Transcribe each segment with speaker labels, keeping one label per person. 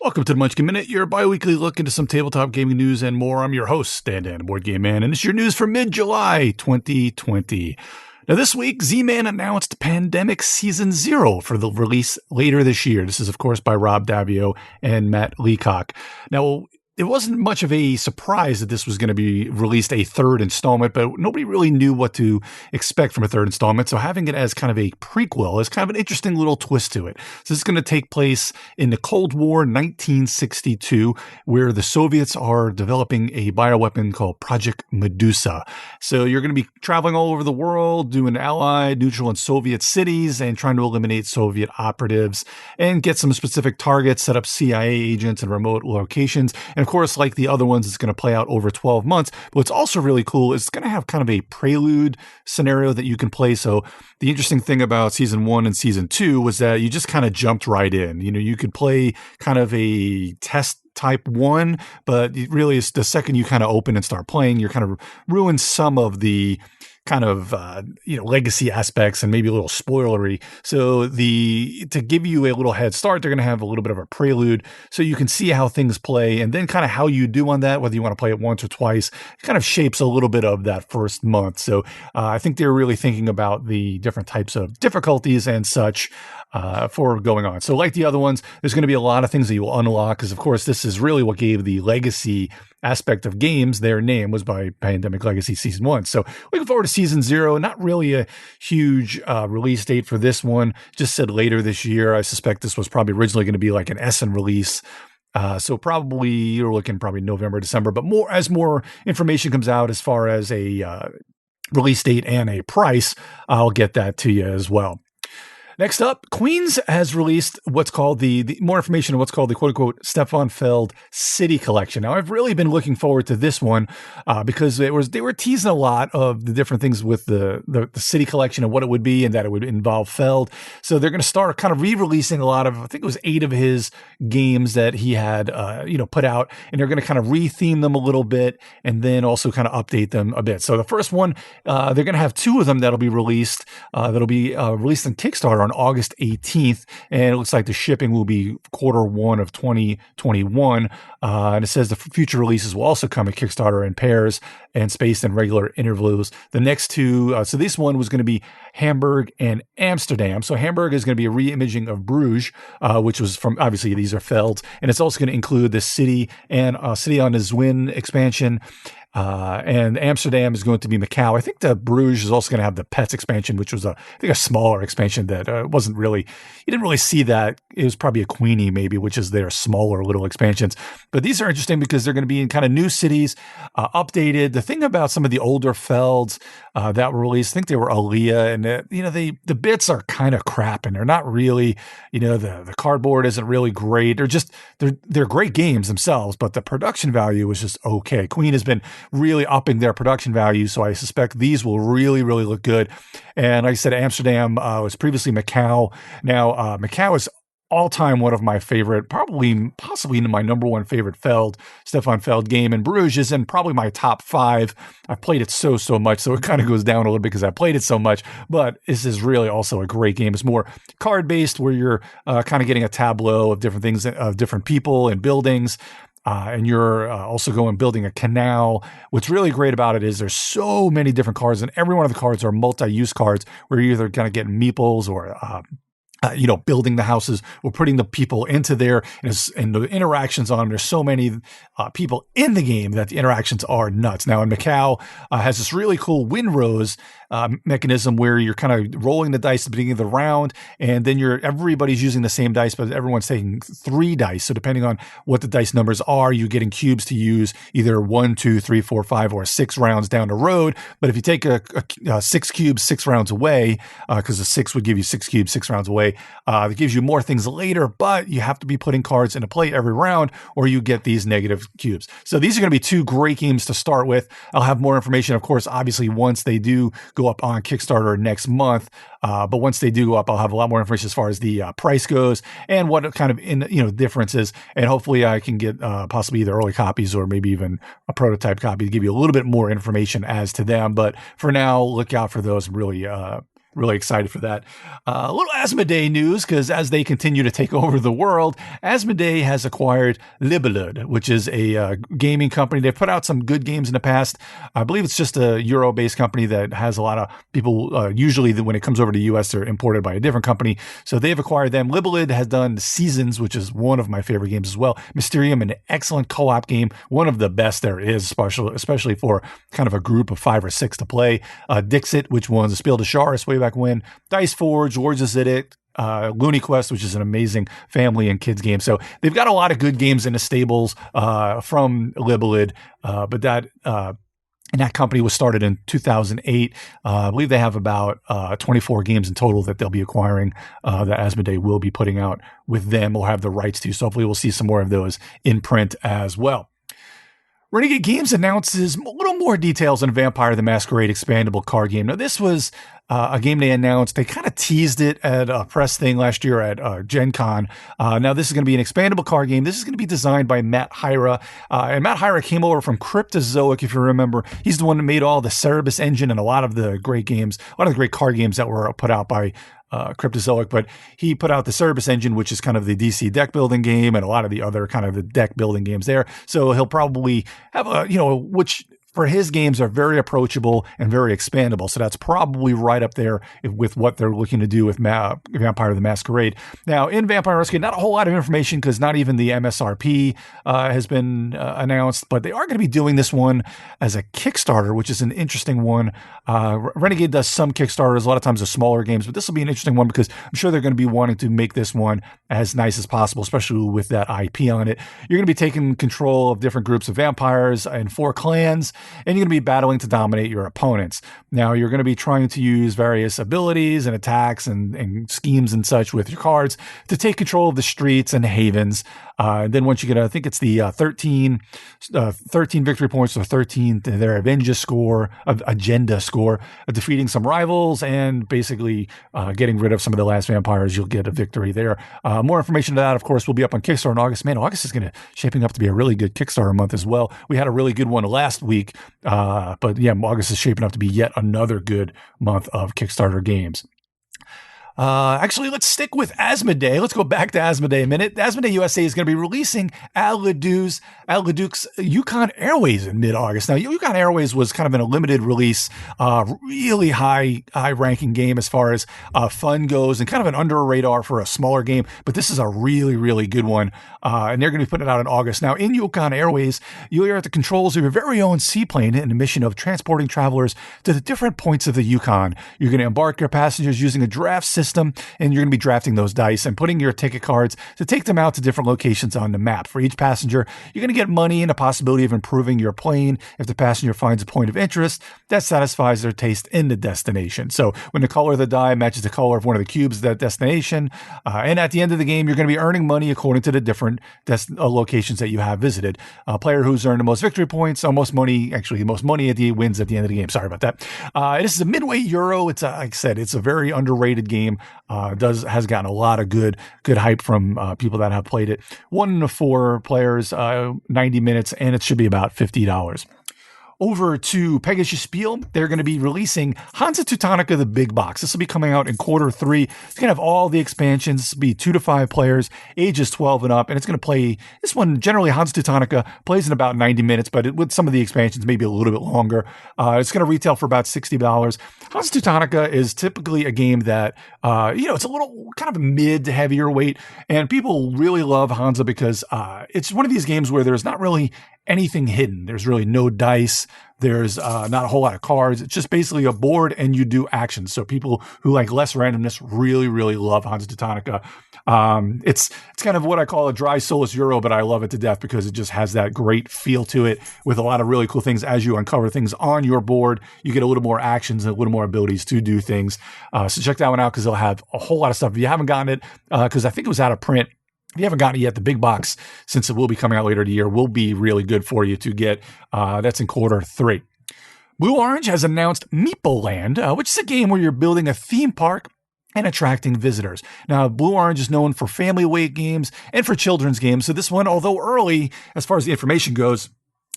Speaker 1: Welcome to the Munchkin Minute, your bi-weekly look into some tabletop gaming news and more. I'm your host, Dan, Board Game Man, and it's your news for mid-July 2020. Now, this week, Z-Man announced Pandemic Season 0 for the release later this year. This is, of course, by Rob Daviau and Matt Leacock. Now, it wasn't much of a surprise that this was going to be released a third installment, but nobody really knew what to expect from a third installment. So having it as kind of a prequel is kind of an interesting little twist to it. So this is going to take place in the Cold War 1962, where the Soviets are developing a bioweapon called Project Medusa. So you're going to be traveling all over the world, doing Allied, neutral, and Soviet cities, and trying to eliminate Soviet operatives and get some specific targets, set up CIA agents in remote locations. And of course, like the other ones, it's going to play out over 12 months. But what's also really cool is it's going to have kind of a prelude scenario that you can play. So the interesting thing about season 1 and season 2 was that you just kind of jumped right in. You know, you could play kind of a test type 1, but it really is the second you kind of open and start playing, you're kind of ruin some of the kind of legacy aspects and maybe a little spoilery. So to give you a little head start, they're going to have a little bit of a prelude so you can see how things play, and then kind of how you do on that, whether you want to play it once or twice, it kind of shapes a little bit of that first month. So I think they're really thinking about the different types of difficulties and such for going on. So like the other ones, there's going to be a lot of things that you will unlock because, of course, this is really what gave the legacy aspect of games their name, was by Pandemic Legacy Season 1. So looking forward to Season 0. Not really a huge release date for this one. Just said later this year. I suspect this was probably originally going to be like an Essen release. So probably you're looking probably November, December, but as more information comes out as far as a release date and a price, I'll get that to you as well. Next up, Queens has released what's called the more information on what's called the quote-unquote Stefan Feld City Collection. Now, I've really been looking forward to this one because they were teasing a lot of the different things with the City Collection and what it would be and that it would involve Feld. So they're going to start kind of re-releasing a lot of, I think it was 8 of his games that he had put out, and they're going to kind of re-theme them a little bit and then also kind of update them a bit. So the first one, they're going to have 2 of them that'll be released. That'll be released on Kickstarter on August 18th, and it looks like the shipping will be Q1 of 2021. And it says the future releases will also come at Kickstarter in pairs and spaced in regular intervals. The next 2, so this one was going to be Hamburg and Amsterdam. So Hamburg is going to be a re-imaging of Bruges, which was from, obviously these are Felds, and it's also going to include the City and City on the Zwin expansion. And Amsterdam is going to be Macau. I think the Bruges is also going to have the Pets expansion, which was I think a smaller expansion that wasn't really, you didn't really see that. It was probably a Queenie maybe, which is their smaller little expansions. But these are interesting because they're going to be in kind of new cities, updated. The thing about some of the older Felds that were released, I think they were Aaliyah, and the bits are kind of crap, and they're not really, the cardboard isn't really great. They're great games themselves, but the production value was just okay. Queen has been really upping their production value, so I suspect these will really, really look good. And like I said, Amsterdam was previously Macau. Now, Macau is all-time one of my favorite, possibly my number one favorite Stefan Feld game, and Bruges is in probably my top 5. I've played it so much, so it kind of goes down a little bit because I played it so much, but this is really also a great game. It's more card-based, where you're kind of getting a tableau of different things, of different people and buildings. And you're also building a canal. What's really great about it is there's so many different cards, and every one of the cards are multi-use cards where you're either going to get meeples or building the houses or putting the people into there, and the interactions on them. There's so many people in the game that the interactions are nuts. Now, in Macau has this really cool windrows mechanism where you're kind of rolling the dice at the beginning of the round, and then everybody's using the same dice, but everyone's taking 3 dice. So depending on what the dice numbers are, you're getting cubes to use either 1, 2, 3, 4, 5, or 6 rounds down the road. But if you take a 6 cubes 6 rounds away, because a 6 would give you 6 cubes 6 rounds away, it gives you more things later, but you have to be putting cards into play every round or you get these negative cubes. So these are going to be 2 great games to start with. I'll have more information, of course, obviously, once they do go up on Kickstarter next month. But once they do go up, I'll have a lot more information as far as the price goes and what kind of differences. And hopefully I can get possibly either early copies or maybe even a prototype copy to give you a little bit more information as to them. But for now, look out for those. I'm really really excited for that. A little Asmodee news, because as they continue to take over the world, Asmodee has acquired Libellud, which is a gaming company. They've put out some good games in the past. I believe it's just a Euro-based company that has a lot of people. Usually when it comes over to the US, they're imported by a different company. So they've acquired them. Libellud has done Seasons, which is one of my favorite games as well. Mysterium, an excellent co-op game, one of the best there is, especially for kind of a group of 5 or 6 to play. Dixit, which was a Spiel des Jahres way back when. Dice Forge, Lords of Zidit, Looney Quest, which is an amazing family and kids game. So they've got a lot of good games in the stables from Libellud, but that company was started in 2008. I believe they have about 24 games in total that they'll be acquiring that Asmodee will be putting out with them or have the rights to. So hopefully we'll see some more of those in print as well. Renegade Games announces a little more details on Vampire the Masquerade expandable card game. Now, this was a game they announced. They kind of teased it at a press thing last year at Gen Con. Now, this is going to be an expandable card game. This is going to be designed by Matt Hyra. And Matt Hyra came over from Cryptozoic, if you remember. He's the one that made all the Cerebus engine and a lot of the great games, a lot of the great card games that were put out by Cryptozoic, but he put out the Cerebus engine, which is kind of the DC deck building game and a lot of the other kind of the deck building games there. So he'll probably have which for his games are very approachable and very expandable. So that's probably right up there with what they're looking to do with Vampire the Masquerade. Now, in Vampire the Masquerade, not a whole lot of information because not even the MSRP has been announced, but they are going to be doing this one as a Kickstarter, which is an interesting one. Renegade does some Kickstarters, a lot of times the smaller games, but this will be an interesting one because I'm sure they're going to be wanting to make this one as nice as possible, especially with that IP on it. You're going to be taking control of different groups of vampires and 4 clans, and you're going to be battling to dominate your opponents. Now, you're going to be trying to use various abilities and attacks and schemes and such with your cards to take control of the streets and havens. Then once you get, I think it's the 13 victory points or 13, their agenda score of defeating some rivals and basically getting rid of some of the last vampires, you'll get a victory there. More information to that, of course, will be up on Kickstarter in August. Man, August is shaping up to be a really good Kickstarter month as well. We had a really good one last week, but yeah, August is shaping up to be yet another good month of Kickstarter games. Actually, let's stick with Asmodee. Let's go back to Asmodee a minute. Asmodee USA is going to be releasing Al Leduc's Yukon Airways in mid-August. Now, Yukon Airways was kind of in a limited release, really high-ranking game as far as fun goes, and kind of an under radar for a smaller game. But this is a really, really good one, and they're going to be putting it out in August. Now, in Yukon Airways, you're at the controls of your very own seaplane in the mission of transporting travelers to the different points of the Yukon. You're going to embark your passengers using a draft system, and you're going to be drafting those dice and putting your ticket cards to take them out to different locations on the map. For each passenger, you're going to get money and a possibility of improving your plane if the passenger finds a point of interest that satisfies their taste in the destination. So when the color of the die matches the color of one of the cubes of that destination, and at the end of the game, you're going to be earning money according to the different locations that you have visited. A player who's earned the most victory points, the most money at the wins at the end of the game. Sorry about that. This is a midway Euro. It's like I said, it's a very underrated game. Has gotten a lot of good hype from people that have played it. 1 to 4 players, 90 minutes, and it should be about $50. Over to Pegasus Spiel, they're going to be releasing Hansa Teutonica, the big box. This will be coming out in Q3. It's going to have all the expansions. This will be 2 to 5 players, ages 12 and up, and it's going to play, this one, generally Hansa Teutonica plays in about 90 minutes, but with some of the expansions, maybe a little bit longer. It's going to retail for about $60. Hansa Teutonica is typically a game that, it's a little kind of mid to heavier weight, and people really love Hansa because it's one of these games where there's not really anything hidden. There's really no dice. There's not a whole lot of cards. It's just basically a board and you do actions. So people who like less randomness really, really love Hansa Teutonica. It's kind of what I call a dry soulless Euro, but I love it to death because it just has that great feel to it with a lot of really cool things. As you uncover things on your board, you get a little more actions and a little more abilities to do things. So check that one out because they'll have a whole lot of stuff. If you haven't gotten it, because I think it was out of print, if you haven't gotten it yet, the big box, since it will be coming out later in the year, will be really good for you to get. That's in Q3. Blue Orange has announced Meeple Land, which is a game where you're building a theme park and attracting visitors. Now, Blue Orange is known for family weight games and for children's games. So this one, although early, as far as the information goes,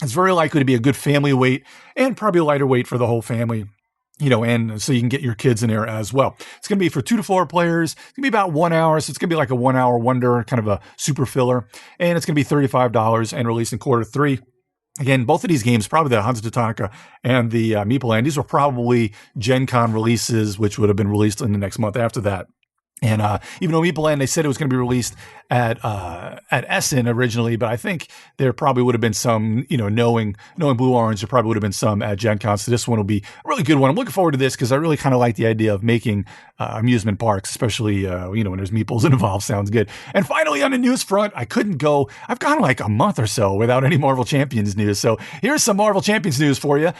Speaker 1: it's very likely to be a good family weight and probably a lighter weight for the whole family. and so you can get your kids in there as well. It's going to be for 2 to 4 players. It's going to be about 1 hour. So it's going to be like a 1 hour wonder, kind of a super filler. And it's going to be $35 and released in Q3. Again, both of these games, probably the Hansa Teutonica and the Meeple Land, these were probably Gen Con releases, which would have been released in the next month after that. And even though Meeple Land, they said it was going to be released at Essen originally, but I think there probably would have been some, knowing Blue Orange, there probably would have been some at Gen Con. So this one will be a really good one. I'm looking forward to this because I really kind of like the idea of making amusement parks, especially, when there's meeples involved. Sounds good. And finally, on the news front, I've gone like a month or so without any Marvel Champions news. So here's some Marvel Champions news for you.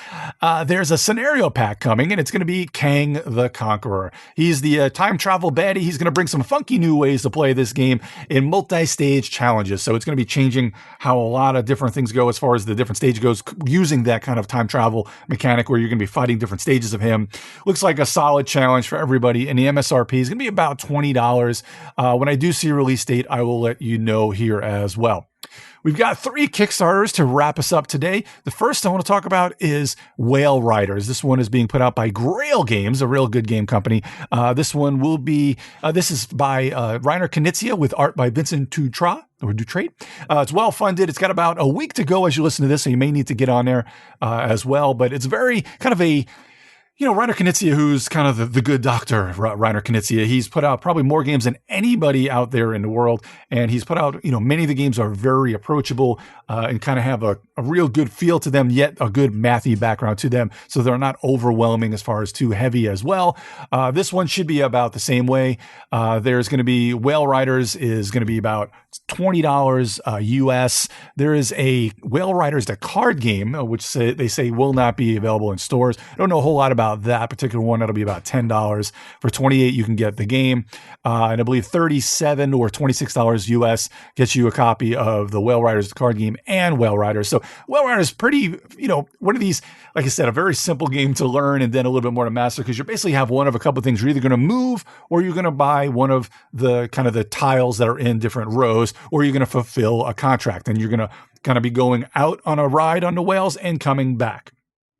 Speaker 1: There's a scenario pack coming, and it's going to be Kang the Conqueror. He's the time travel baddie. He's going to bring some funky new ways to play this game in multi-stage challenges. So it's going to be changing how a lot of different things go as far as the different stage goes, using that kind of time travel mechanic where you're going to be fighting different stages of him. Looks like a solid challenge for everybody. And the MSRP is going to be about $20. When I do see a release date, I will let you know here as well. We've got 3 Kickstarters to wrap us up today. The first I want to talk about is Whale Riders. This one is being put out by Grail Games, a real good game company. This one will be, this is by Reiner Knizia with art by Vincent Dutra. It's well funded. It's got about a week to go as you listen to this, so you may need to get on there as well. But it's very kind of a, Reiner Knizia, who's kind of the good doctor, Reiner Knizia, he's put out probably more games than anybody out there in the world. And he's put out, many of the games are very approachable and kind of have a real good feel to them, yet a good mathy background to them. So they're not overwhelming as far as too heavy as well. This one should be about the same way. There's going to be Whale Riders is going to be about $20 US. There is a Whale Riders, the card game, which they say will not be available in stores. I don't know a whole lot about that particular one. That'll be about $10. For $28, you can get the game. And I believe $37 or $26 US gets you a copy of the Whale Riders, the card game, and Whale Riders. So Whale Riders, pretty, one of these, like I said, a very simple game to learn and then a little bit more to master, because you basically have one of a couple of things. You're either going to move or you're going to buy one of the kind of the tiles that are in different rows, or you're going to fulfill a contract, and you're going to kind of be going out on a ride on the whales and coming back.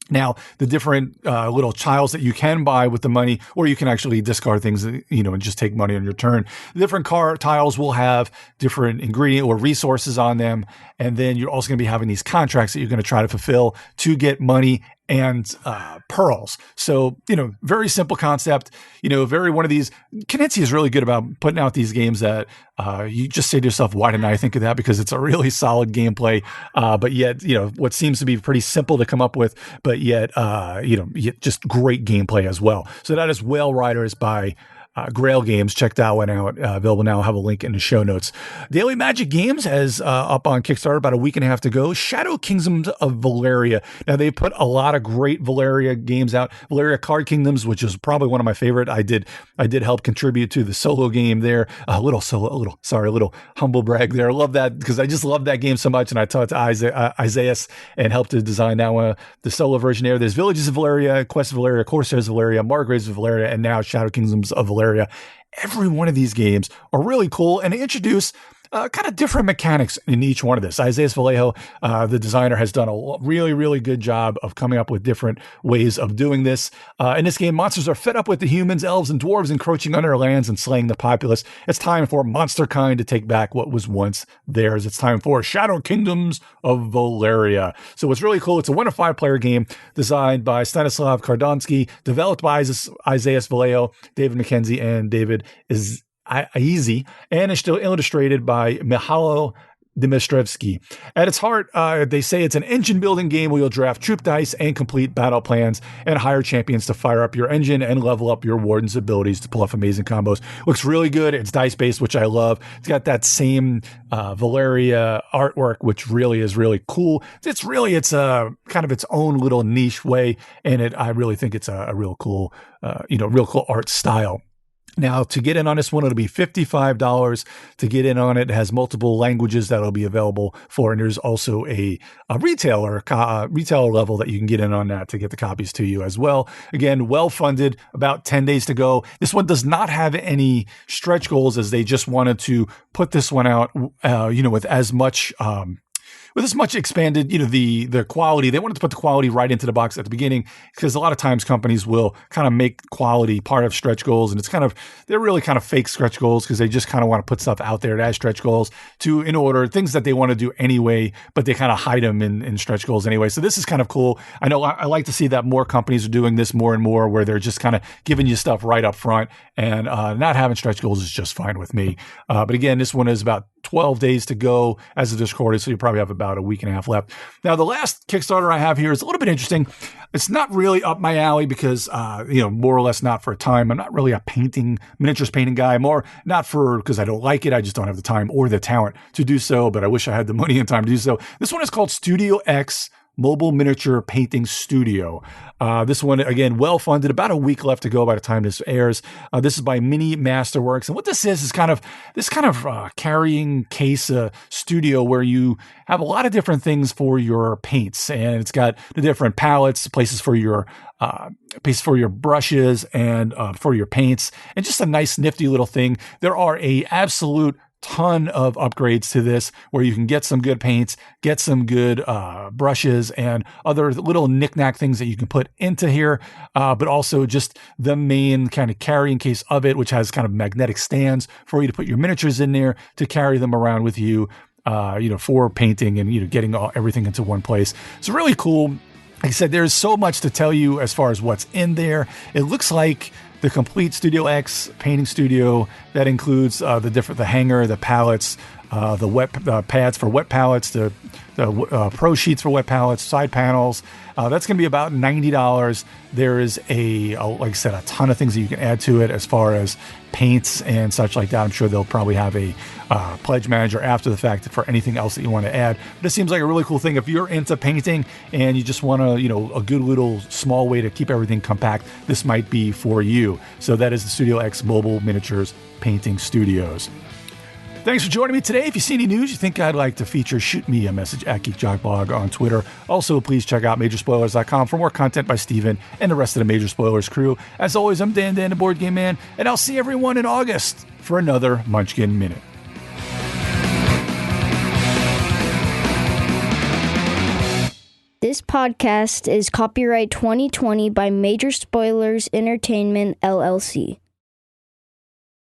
Speaker 1: Now, the different little tiles that you can buy with the money, or you can actually discard things, and just take money on your turn. The different car tiles will have different ingredient or resources on them. And then you're also going to be having these contracts that you're going to try to fulfill to get money and pearls. So, very simple concept, very one of these. Knizia is really good about putting out these games that you just say to yourself, why didn't I think of that? Because it's a really solid gameplay, but yet, what seems to be pretty simple to come up with, but yet, just great gameplay as well. So that is Whale Riders by Grail Games. Check that one out. Available now. I'll have a link in the show notes. Daily Magic Games has up on Kickstarter about a week and a half to go. Shadow Kingdoms of Valeria. Now, they put a lot of great Valeria games out. Valeria Card Kingdoms, which is probably one of my favorite. I did help contribute to the solo game there. A little humble brag there. I love that because I just love that game so much. And I taught to Isaiah and helped to design that one, the solo version there. There's Villages of Valeria, Quest of Valeria, Corsairs of Valeria, Margraves of Valeria, and now Shadow Kingdoms of Valeria. Every one of these games are really cool, and they introduce kind of different mechanics in each one of this. Isaiah Vallejo, the designer, has done a really, really good job of coming up with different ways of doing this. In this game, monsters are fed up with the humans, elves, and dwarves encroaching on their lands and slaying the populace. It's time for monster kind to take back what was once theirs. It's time for Shadow Kingdoms of Valeria. So what's really cool, it's a 1 to 5 player game designed by Stanislav Kardonsky, developed by Isaiah Vallejo, David McKenzie, and David is easy, and it's still illustrated by Mihailo Dimitrevsky. At its heart, they say it's an engine-building game where you'll draft troop dice and complete battle plans and hire champions to fire up your engine and level up your warden's abilities to pull off amazing combos. Looks really good. It's dice-based, which I love. It's got that same Valeria artwork, which really is really cool. It's a kind of its own little niche way, and I really think it's a real cool, real cool art style. Now, to get in on this one, it'll be $55 to get in on it. It has multiple languages that'll be available for, and there's also a retailer level that you can get in on that to get the copies to you as well. Again, well-funded, about 10 days to go. This one does not have any stretch goals, as they just wanted to put this one out, with as much with this much expanded, the quality, they wanted to put the quality right into the box at the beginning, because a lot of times companies will kind of make quality part of stretch goals. And they're really kind of fake stretch goals, because they just kind of want to put stuff out there as stretch goals in order, things that they want to do anyway, but they kind of hide them in stretch goals anyway. So this is kind of cool. I know I like to see that more companies are doing this more and more, where they're just kind of giving you stuff right up front, and not having stretch goals is just fine with me. But again, this one is about 12 days to go as of this recording, so you probably have about a week and a half left. Now, the last Kickstarter I have here is a little bit interesting. It's not really up my alley because, more or less not for a time. I'm not really a miniatures painting guy, more not because I don't like it. I just don't have the time or the talent to do so, but I wish I had the money and time to do so. This one is called Studio X Mobile Miniature Painting Studio. This one, again, well-funded, about a week left to go by the time this airs. This is by Mini Masterworks. And what this is kind of carrying case studio where you have a lot of different things for your paints. And it's got the different palettes, places for your brushes and for your paints, and just a nice, nifty little thing. There are a absolute ton of upgrades to this, where you can get some good paints, get some good brushes, and other little knick-knack things that you can put into here, but also just the main kind of carrying case of it, which has kind of magnetic stands for you to put your miniatures in there to carry them around with you, for painting and, getting everything into one place. It's really cool. Like I said, there's so much to tell you as far as what's in there. It looks like the complete Studio X painting studio that includes the hanger, the palettes, the wet pads for wet palettes, the pro sheets for wet palettes, side panels. That's going to be about $90. There is like I said, a ton of things that you can add to it as far as paints and such like that. I'm sure they'll probably have a pledge manager after the fact for anything else that you want to add. But it seems like a really cool thing. If you're into painting and you just want a good little small way to keep everything compact, this might be for you. So that is the Studio X Mobile Miniatures Painting Studios. Thanks for joining me today. If you see any news you think I'd like to feature, shoot me a message at GeekJockBlog on Twitter. Also, please check out Majorspoilers.com for more content by Steven and the rest of the Major Spoilers crew. As always, I'm Dan the Board Game Man, and I'll see everyone in August for another Munchkin Minute.
Speaker 2: This podcast is copyright 2020 by Major Spoilers Entertainment, LLC.